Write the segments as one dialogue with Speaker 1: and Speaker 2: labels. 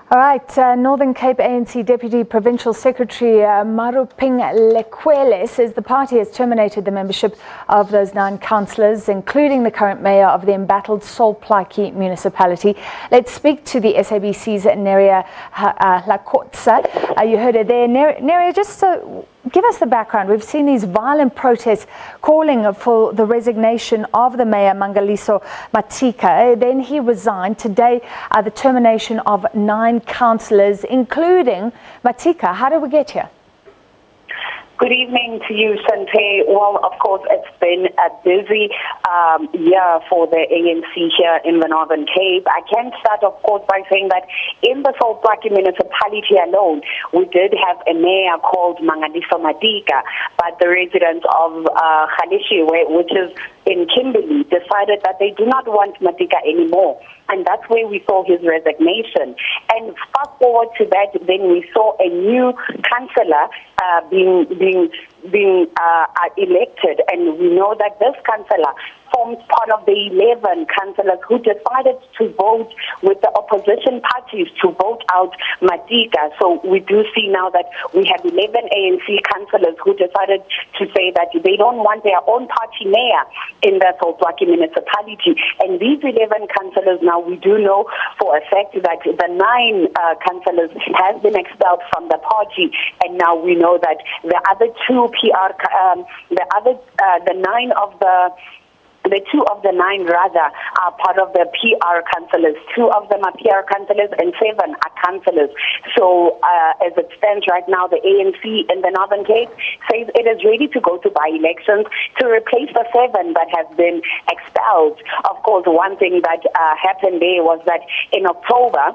Speaker 1: All right, Northern Cape ANC Deputy Provincial Secretary Maruping Lekwele says the party has terminated the membership of those 9 councillors, including the current mayor of the embattled Sol Plaatje Municipality. Let's speak to the SABC's Neria Hlakotsa. You heard her there. Neria, just give us the background. We've seen these violent protests calling for the resignation of the mayor, Mangaliso Matika. Then he resigned. Today, the termination of 9 councillors, including Matika. How did we get here?
Speaker 2: Good evening to you, Sante. Well, of course, it's been a busy year for the ANC here in the Northern Cape. I can start, of course, by saying that in the Sol Plaatje Municipality alone, we did have a mayor called Mangaliso Matika, but the residents of Khalishi, which is in Kimberley, decided that they do not want Matika anymore. And that's where we saw his resignation. And fast forward to that, then we saw a new councillor being elected. And we know that this councillor forms part of the 11 councillors who decided to vote with the opposition parties to vote out Matika. So we do see now that we have 11 ANC councillors who decided to say that they don't want their own party mayor in the Sol Plaatje Municipality. And these 11 councillors now, we do know for a fact that the 9 councillors have been expelled from the party, and now we know that the other 2 the 2 of the 9 rather are part of the PR councillors. 2 of them are PR councillors and 7 are councillors. So as it stands right now, the ANC in the Northern Cape says it is ready to go to by-elections to replace the 7 that have been expelled. Of course, one thing that happened there was that in October,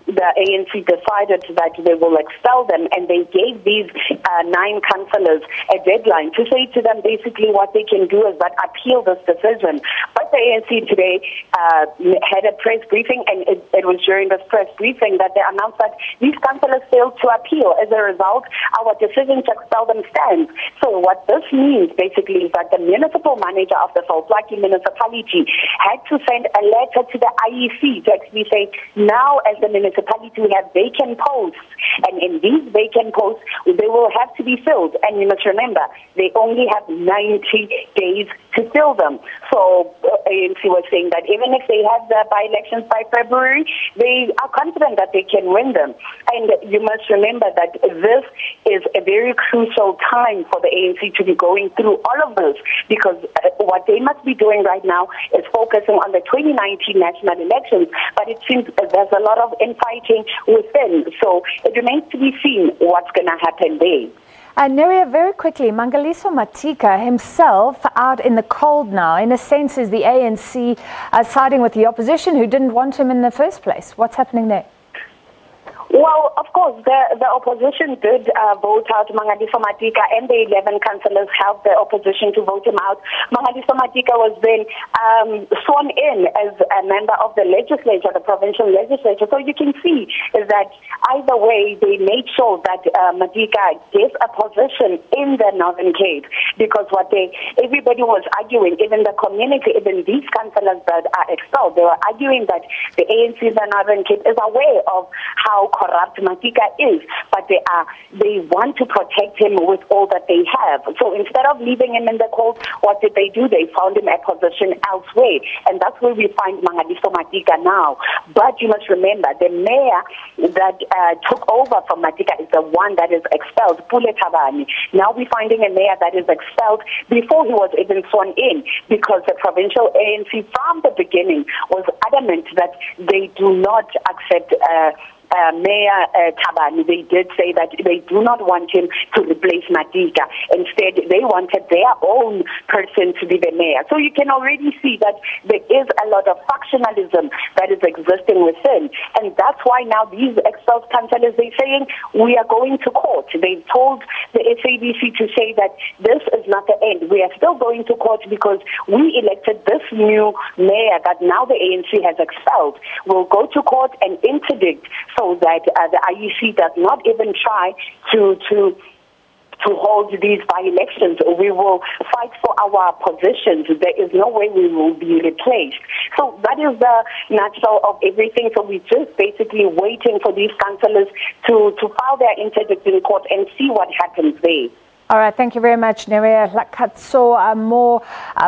Speaker 2: the ANC decided that they will expel them, and they gave these 9 councillors a deadline to say to them basically what they can do is that appeal this decision. But the ANC today had a press briefing, and it was during this press briefing that they announced that these councillors failed to appeal. As a result, our decision to expel them stands. So what this means basically is that the municipal manager of the Sol Plaatje Municipality had to send a letter to the IEC to actually say, now as the municipality we have vacant posts, and in these vacant posts they will have to be filled, and you must remember they only have 90 days to fill them. So ANC was saying that even if they have the by-elections by February, they are confident that they can win them. And you must remember that this is a very crucial time for the ANC to be going through all of this, because what they must be doing right now is focusing on the 2019 national elections, but it seems there's a lot of infighting within. So it remains to be seen what's going to happen there.
Speaker 1: Neria, very quickly, Mangaliso Matika himself out in the cold now. In a sense, is the ANC siding with the opposition who didn't want him in the first place? What's happening there?
Speaker 2: Well, of course, the opposition did vote out Mangaliso Matika, and the 11 councillors helped the opposition to vote him out. Mangaliso Matika was then sworn in as a member of the legislature, the provincial legislature. So you can see that either way, they made sure that Matika gets a position in the Northern Cape, because everybody was arguing, even the community, even these councillors that are expelled, they were arguing that the ANC in the Northern Cape is aware of how corrupt Matika is, but they want to protect him with all that they have. So instead of leaving him in the cold, what did they do? They found him a position elsewhere, and that's where we find Mangaliso Matika now. But you must remember, the mayor that took over from Matika is the one that is expelled, Pule Tabani. Now we're finding a mayor that is expelled before he was even sworn in, because the provincial ANC from the beginning was adamant that they do not accept Mayor Tabani. They did say that they do not want him to replace Matika. Instead, they wanted their own person to be the mayor. So you can already see that there is a lot of factionalism that is existing within. And that's why now these expelled councillors, they're saying, we are going to court. They've told the SABC to say that this is not the end. We are still going to court because we elected this new mayor that now the ANC has expelled. We'll go to court and interdict so that the IEC does not even try to to hold these by-elections. We will fight for our positions. There is no way we will be replaced. So that is the nutshell of everything. So we're just basically waiting for these councillors to file their interdict in court and see what happens there.
Speaker 1: All right, thank you very much, Neria Hlakotsa. More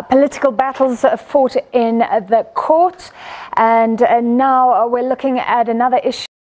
Speaker 1: political battles fought in the court. And now we're looking at another issue.